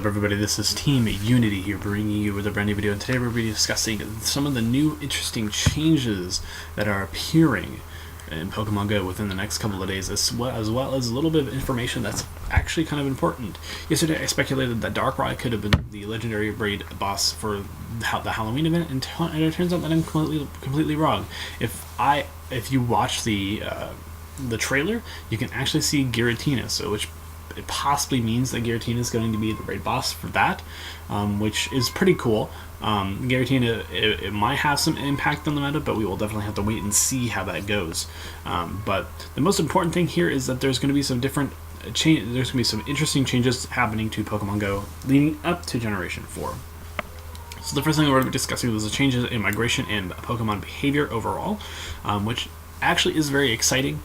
everybody? This is Team Unity here, bringing you with a brand new video, and today we're going to be discussing some of the new interesting changes that are appearing in Pokemon Go within the next couple of days, as well as a little bit of information that's actually kind of important. Yesterday I speculated that Darkrai could have been the legendary raid boss for the Halloween event, and it turns out that I'm completely wrong. If you watch the trailer, you can actually see Giratina, so which it possibly means that Giratina is going to be the raid boss for that, which is pretty cool. Giratina, it might have some impact on the meta, but we will definitely have to wait and see how that goes. But the most important thing here is that there's going to be some different there's going to be some interesting changes happening to Pokemon Go leading up to Generation 4. So the first thing we're going to be discussing is the changes in migration and Pokemon behavior overall, which actually is very exciting.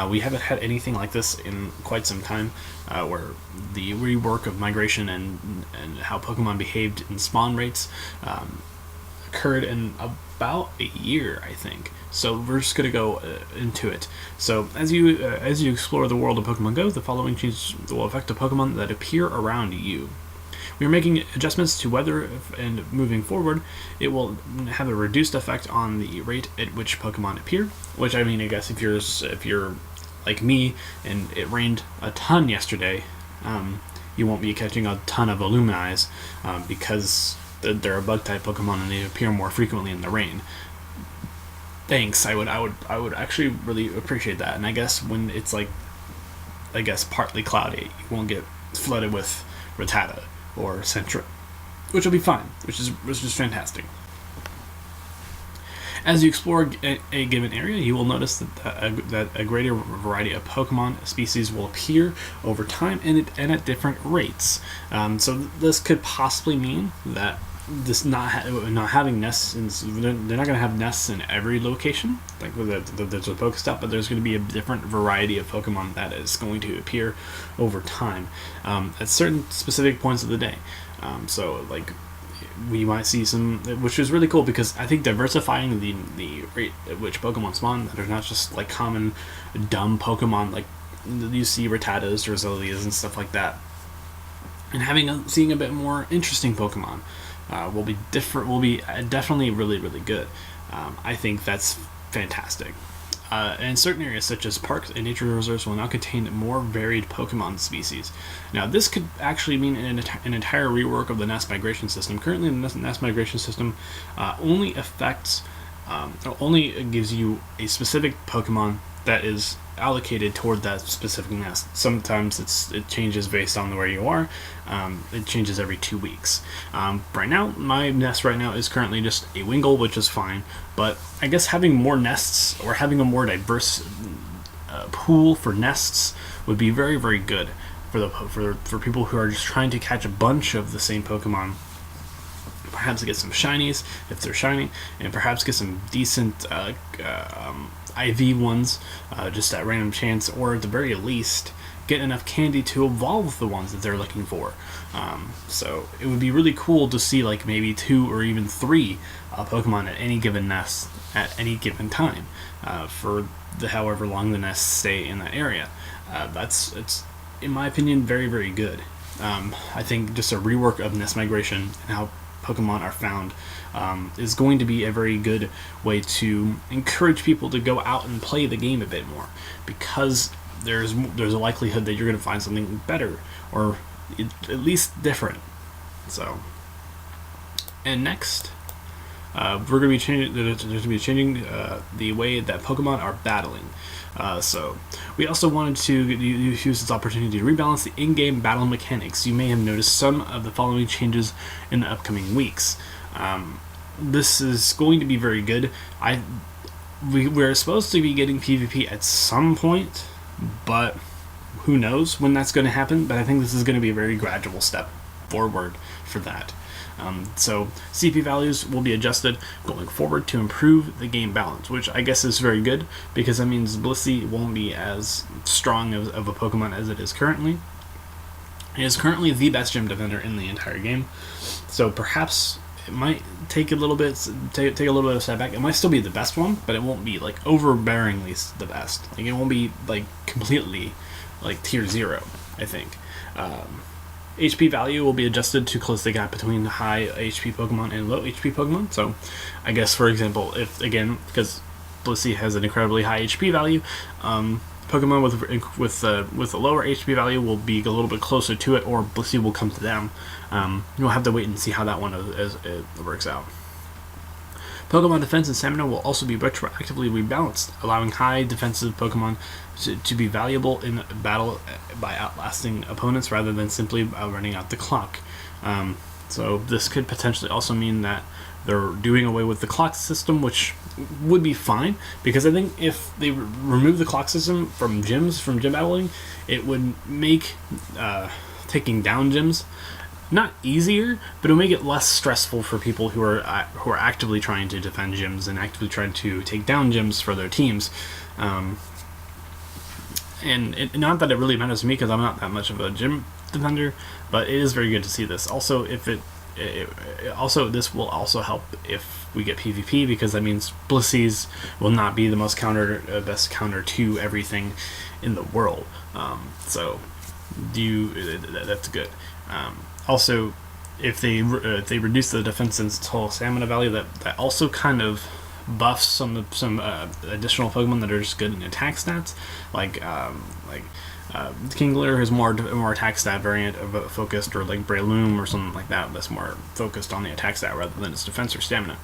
We haven't had anything like this in quite some time, where the rework of migration and how Pokemon behaved in spawn rates occurred in about a year, I think. So we're just going to go into it. So as you explore the world of Pokemon Go, the following changes will affect the Pokemon that appear around you. We are making adjustments to weather, and moving forward, it will have a reduced effect on the rate at which Pokemon appear. Which, I mean, I guess if you're like me and it rained a ton yesterday, you won't be catching a ton of Illumini's because they're a bug type Pokemon and they appear more frequently in the rain. Thanks. I would actually really appreciate that. And I guess when it's partly cloudy, you won't get flooded with Rattata or Sentra, which will be fine, which is fantastic. As you explore a given area, you will notice that a greater variety of Pokemon species will appear over time and at different rates. So this could possibly mean that this not having nests, they're not going to have nests in every location, like there's a Pokestop, but there's going to be a different variety of Pokemon that is going to appear over time at certain specific points of the day. So like we might see some, which is really cool because I think diversifying the rate at which Pokemon spawn, that are not just like common dumb Pokemon like you see Rattatas or Zillias and stuff like that, and seeing a bit more interesting Pokemon will be definitely really good. I think that's fantastic. And certain areas such as parks and nature reserves will now contain more varied Pokemon species. Now this could actually mean an entire rework of the nest migration system. Currently the nest migration system only gives you a specific Pokemon that is allocated toward that specific nest. Sometimes it changes based on where you are. It changes every 2 weeks. Right now, my nest right now is currently just a Wingull, which is fine. But I guess having more nests or having a more diverse pool for nests would be very good for people who are just trying to catch a bunch of the same Pokemon. Perhaps get some shinies if they're shiny, and perhaps get some decent IV ones just at random chance, or at the very least get enough candy to evolve the ones that they're looking for. So it would be really cool to see like maybe 2 or even 3 Pokemon at any given nest at any given time for however long the nests stay in that area. It's in my opinion very good. I think just a rework of nest migration and how Pokemon are found is going to be a very good way to encourage people to go out and play the game a bit more, because there's a likelihood that you're going to find something better or at least different. So, and next, we're going to be changing. There's going to be changing the way that Pokemon are battling. So we also wanted to use this opportunity to rebalance the in-game battle mechanics. You may have noticed some of the following changes in the upcoming weeks. This is going to be very good. We're supposed to be getting PvP at some point, but who knows when that's going to happen. But I think this is going to be a very gradual step forward for that. So CP values will be adjusted going forward to improve the game balance, which I guess is very good, because that means Blissey won't be as strong of a Pokemon as it is currently. It is currently the best gym defender in the entire game, so perhaps it might take a little bit of a step back. It might still be the best one, but it won't be like overbearingly the best. Like it won't be like completely like tier 0, I think. HP value will be adjusted to close the gap between high HP Pokemon and low HP Pokemon. So, I guess, for example, if, again, because Blissey has an incredibly high HP value, Pokemon with a lower HP value will be a little bit closer to it, or Blissey will come to them. You'll have to wait and see how that one it works out. Pokemon defense and stamina will also be retroactively rebalanced, allowing high defensive Pokemon to be valuable in battle by outlasting opponents rather than simply running out the clock. So this could potentially also mean that they're doing away with the clock system, which would be fine, because I think if they remove the clock system from gym battling, it would make taking down gyms not easier, but it'll make it less stressful for people who are actively trying to defend gyms and actively trying to take down gyms for their teams. And not that it really matters to me, because I'm not that much of a gym defender, but it is very good to see this. Also, if this will also help if we get PvP, because that means Blissey's will not be the most best counter to everything in the world. So that's good. Also, if they reduce the defense and total stamina value, that also kind of buffs some additional Pokemon that are just good in attack stats, like Kingler is more attack stat variant of focused, or like Breloom or something like that that's more focused on the attack stat rather than its defense or stamina.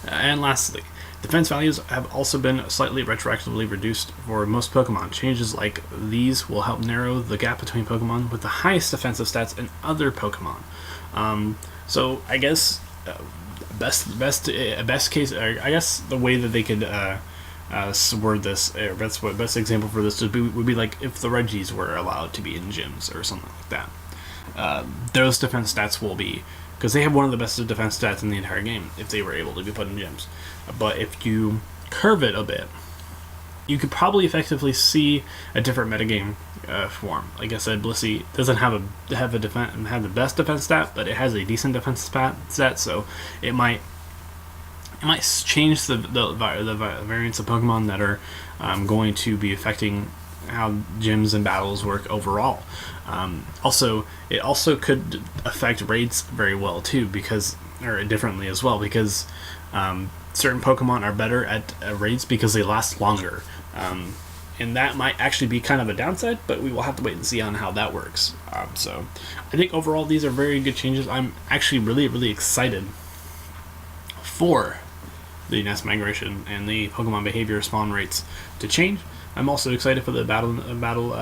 And lastly, defense values have also been slightly retroactively reduced for most Pokemon. Changes like these will help narrow the gap between Pokemon with the highest defensive stats and other Pokemon. So I guess best case, I guess the way that they could word this, best example for this would be like if the Reggies were allowed to be in gyms or something like that. Those defense stats will be, because they have one of the best defense stats in the entire game if they were able to be put in gyms. But if you curve it a bit, you could probably effectively see a different metagame form. Like I said, Blissey doesn't have the best defense stat, but it has a decent defense stat, so it might change the variants of Pokemon that are going to be affecting how gyms and battles work overall. It also could affect raids very well too, or differently as well, because certain Pokemon are better at raids because they last longer. And that might actually be kind of a downside, but we will have to wait and see on how that works. So I think overall these are very good changes. I'm actually really, really excited for the nest migration and the Pokemon behavior spawn rates to change. I'm also excited for the battle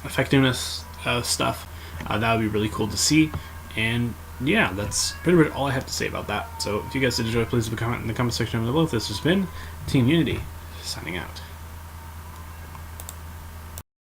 effectiveness stuff. That would be really cool to see. And yeah, that's pretty much all I have to say about that. So if you guys did enjoy, please leave a comment in the comment section below. This has been Team Unity, signing out.